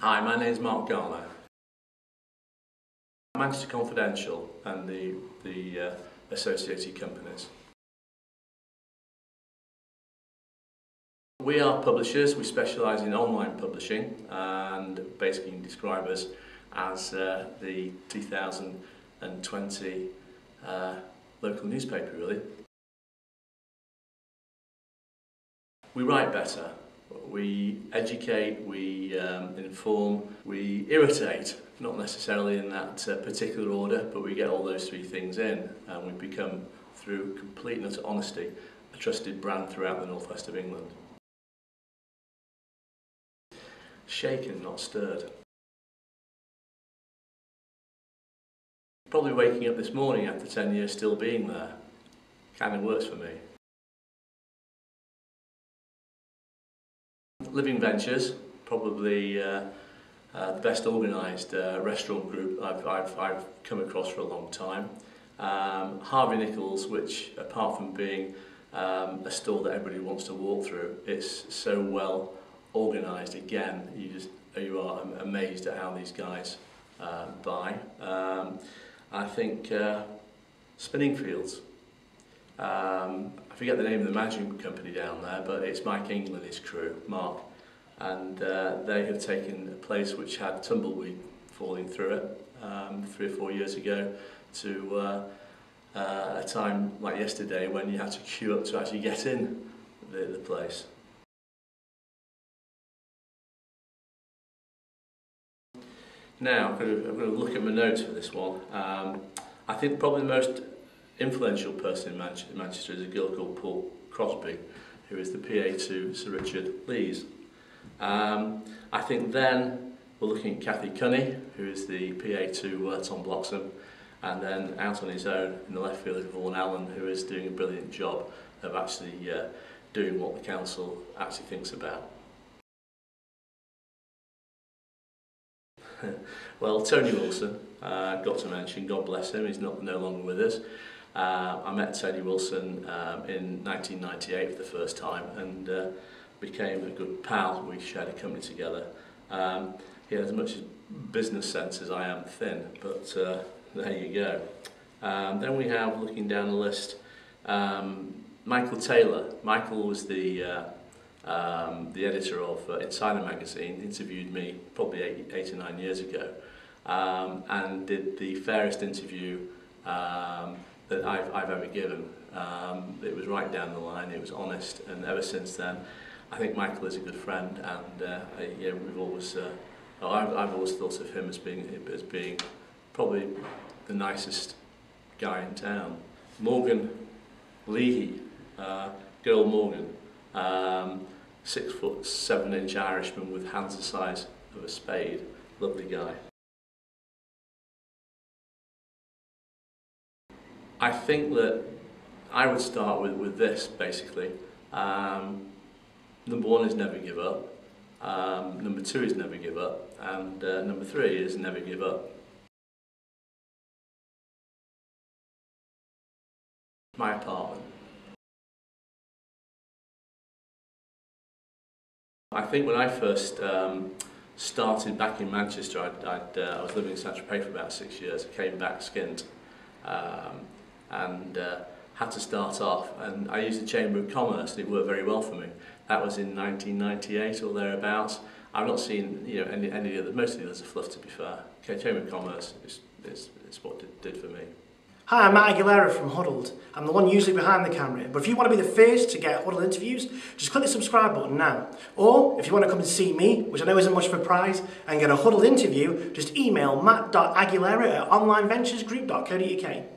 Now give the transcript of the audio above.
Hi, my name is Mark Garner. Manchester Confidential and the associated companies. We are publishers. We specialise in online publishing, and basically you can describe us as the 2020 local newspaper, really. We write better. We educate, we inform, we irritate, not necessarily in that particular order, but we get all those three things in, and we become, through complete and utter honesty, a trusted brand throughout the northwest of England. Shaken, not stirred. Probably waking up this morning after 10 years still being there kind of works for me. Living Ventures, probably the best organised restaurant group I've come across for a long time. Harvey Nichols, which apart from being a store that everybody wants to walk through, it's so well organised. Again, you are amazed at how these guys buy. I think Spinningfields. I forget the name of the management company down there, but it's Mike England and his crew, Mark, and they have taken a place which had tumbleweed falling through it 3 or 4 years ago to a time like yesterday when you had to queue up to actually get in the place. Now, I'm going to look at my notes for this one. I think probably the most influential person in Manchester is a girl called Paul Crosby, who is the PA to Sir Richard Lees. I think then we're looking at Cathy Cunny, who is the PA to Tom Bloxham, and then out on his own in the left field is Vaughan Allen, who is doing a brilliant job of actually doing what the council actually thinks about. Well, Tony Wilson, I've got to mention, God bless him, he's no longer with us. I met Tony Wilson in 1998 for the first time and became a good pal. We shared a company together. He had as much business sense as I am thin, but there you go. Then we have, looking down the list, Michael Taylor. Michael was the editor of Insider magazine, interviewed me probably 8 or 9 years ago, and did the fairest interview that I've ever given. It was right down the line, it was honest, and ever since then I think Michael is a good friend, and yeah, we've always, I've always thought of him as being probably the nicest guy in town. Morgan Leahy, good old Morgan. 6'7" Irishman with hands the size of a spade. Lovely guy. I think that I would start with this basically. Number 1 is never give up. Number 2 is never give up, and number 3 is never give up. My apartment. I think when I first started back in Manchester, I was living in Saint-Tropez for about 6 years. I came back skint and had to start off, and I used the Chamber of Commerce, and it worked very well for me. That was in 1998 or thereabouts. I've not seen any of the others. Most of the others are fluff, to be fair. Okay, Chamber of Commerce is what it did for me. Hi, I'm Matt Aguilera from Huddled. I'm the one usually behind the camera, but if you want to be the first to get Huddled interviews, just click the subscribe button now. Or, if you want to come and see me, which I know isn't much of a prize, and get a Huddled interview, just email matt.aguilera@onlineventuresgroup.co.uk.